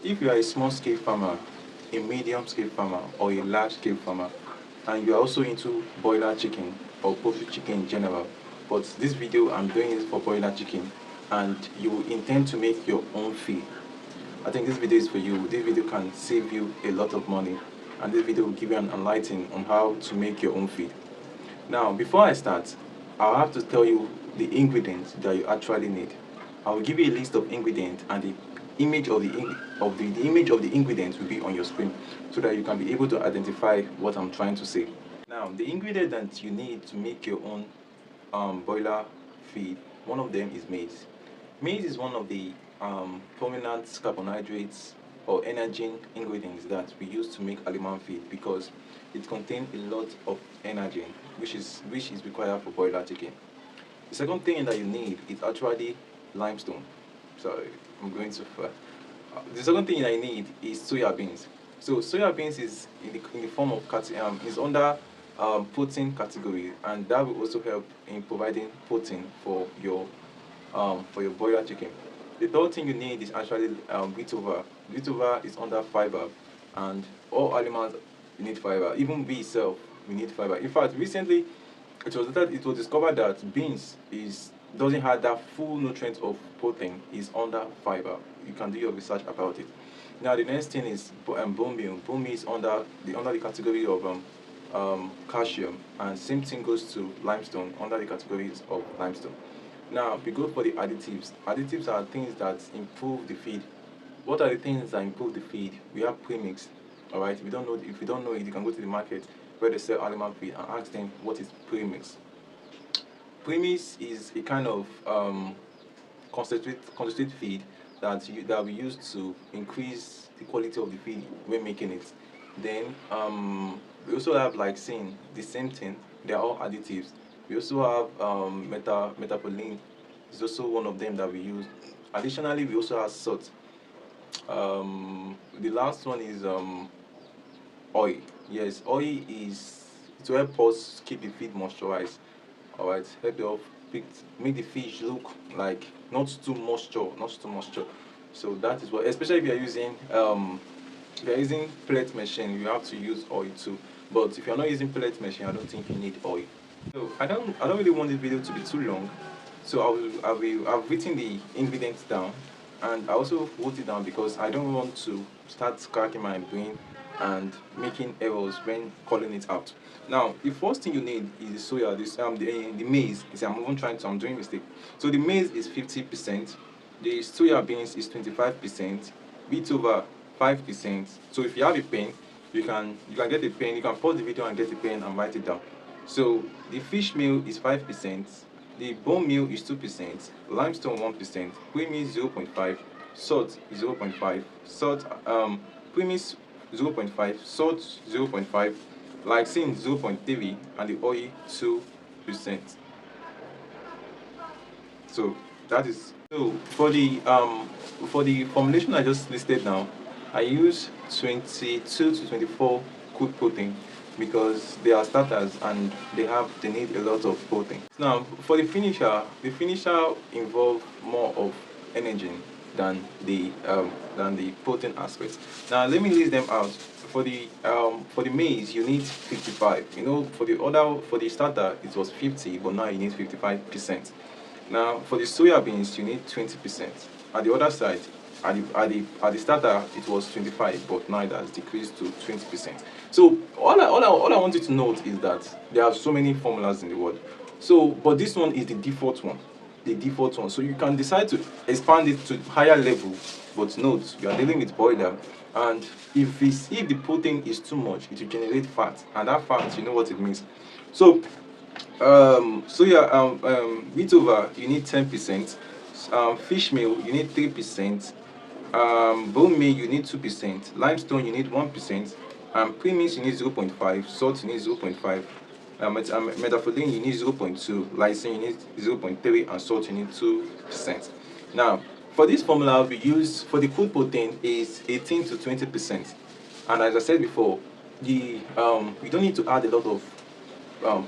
If you are a small scale farmer, a medium scale farmer, or a large scale farmer, and you are also into broiler chicken or poultry chicken in general, but this video I'm doing it for broiler chicken, and you intend to make your own feed, I think this video is for you. This video can save you a lot of money, and this video will give you an enlightening on how to make your own feed. Now, before I start, I'll have to tell you the ingredients that you actually need. I will give you a list of ingredients, and the image of the image of the ingredients will be on your screen, so that you can be able to identify what I'm trying to say. Now, the ingredient that you need to make your own broiler feed, one of them is maize. Maize is one of the prominent carbohydrates or energy ingredients that we use to make animal feed, because it contains a lot of energy, which is required for broiler chicken. The second thing that you need is actually limestone. Sorry, I'm going too far. The second thing that I need is soya beans. So soya beans is in the form of is under protein category, and that will also help in providing protein for your broiler chicken. The third thing you need is actually wheat over. Wheat over is under fiber, and all animals need fiber. Even we itself, we need fiber. In fact, recently it was discovered that beans doesn't have that full nutrient of protein, is under fiber. You can do your research about it. Now the next thing is bone meal. Bone meal is under the category of calcium, and same thing goes to limestone, under the categories of limestone. Now we go for the additives. Additives are things that improve the feed. What are the things that improve the feed? We have premix. All right. If you don't know it, you can go to the market where they sell animal feed and ask them what is premix. Premix is a kind of concentrate feed that we use to increase the quality of the feed when making it. Then we also have, like saying the same thing. They are all additives. We also have metapoline. It's also one of them that we use. Additionally, we also have salt. The last one is oil. Yes, oil is to help us keep the feed moisturized. All right, help make the fish look like not too moisture. So that is what, especially if you are using pellet machine, you have to use oil too. But if you are not using pellet machine, I don't think you need oil. So I don't really want this video to be too long. So I've written the ingredients down, and I also wrote it down because I don't want to start cracking my brain and making errors when calling it out. Now, the first thing you need is the soya. The maize. I'm doing mistake. So the maize is 50%. The soya beans is 25%. Wheat over 5%. So if you have a pen, you can get a pen. You can pause the video and get a pen and write it down. So the fish meal is 5%. The bone meal is 2%. Limestone 1%. Premix 0.5. Salt is 0.5. Premix 0.5, salt 0.5, lysine 0.3, and the oil 2%. So that is for the formulation I just listed now. I use 22 to 24 cooked protein because they are starters and they need a lot of protein. Now for the finisher involves more of energy than the protein aspects. Now let me list them out. For the maize, you need 55. You know, for the starter it was 50, but now you need 55%. Now for the soya beans, you need 20%. At the other side, at the starter it was 25, but now it has decreased to 20%. So all I want you to note is that there are so many formulas in the world. So, but this one is the default one. So you can decide to expand it to higher level, but note you are dealing with broiler, and if the protein is too much, it will generate fat, and that fat, you know what it means. So wheat over, you need 10%. Fish meal, you need 3%. Bone meal, you need 2%. Limestone, you need 1%. Premix, you need 0.5. Salt, you need 0.5. Metapoline, you need 0.2. Lysine, you need 0.3, and salt, you need 2%. Now for this formula, we use for the food protein is 18 to 20%, and as I said before, we don't need to add a lot of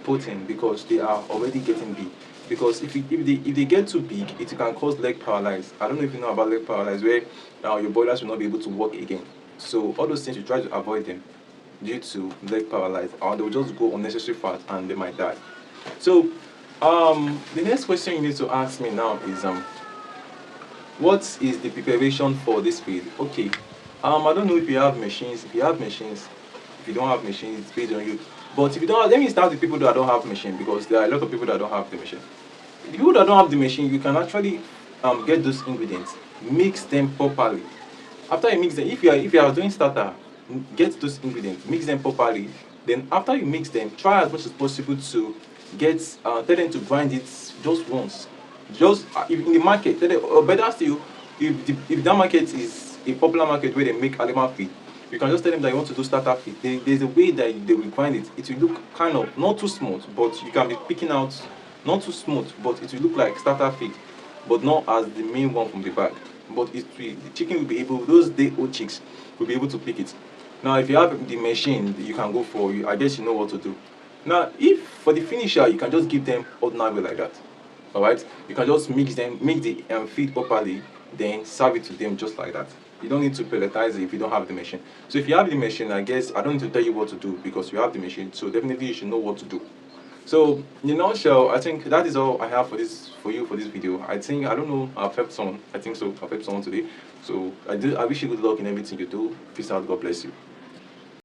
protein because they are already getting big. because if they get too big, it can cause leg paralysis. I don't know if you know about leg paralysis, where your boilers will not be able to work again. So all those things, you try to avoid them due to leg paralysis, or they will just go unnecessary fat and they might die. So the next question you need to ask me now is what is the preparation for this feed? Okay, I don't know if you have machines. If you have machines, if you don't have machines, it's based on you. But if you don't have, let me start with people that don't have machine, because there are a lot of people that don't have the machine. The people that don't have the machine, you can actually get those ingredients, mix them properly. After you mix them, if you are doing starter, get those ingredients, mix them properly. Then after you mix them, try as much as possible to get tell them to grind it just once. Just if in the market, tell them, or better still, if that market is a popular market where they make animal feed, you can just tell them that you want to do starter feed. There's a way that they will grind it. It will look kind of not too smooth, but you can be picking out not too smooth, but it will look like starter feed, but not as the main one from the bag. But the chicken will be able, those day-old chicks will be able to pick it. Now, if you have the machine, you can go for. I guess you know what to do. Now, if for the finisher, you can just give them ordinary way like that. All right, you can just mix the feed properly, then serve it to them just like that. You don't need to pelletize it if you don't have the machine. So if you have the machine, I guess I don't need to tell you what to do, because you have the machine. So definitely you should know what to do. So in a nutshell, I think that is all I have for you for this video. I don't know, I've helped someone. I think so. I've helped someone today. So I wish you good luck in everything you do. Peace out. God bless you.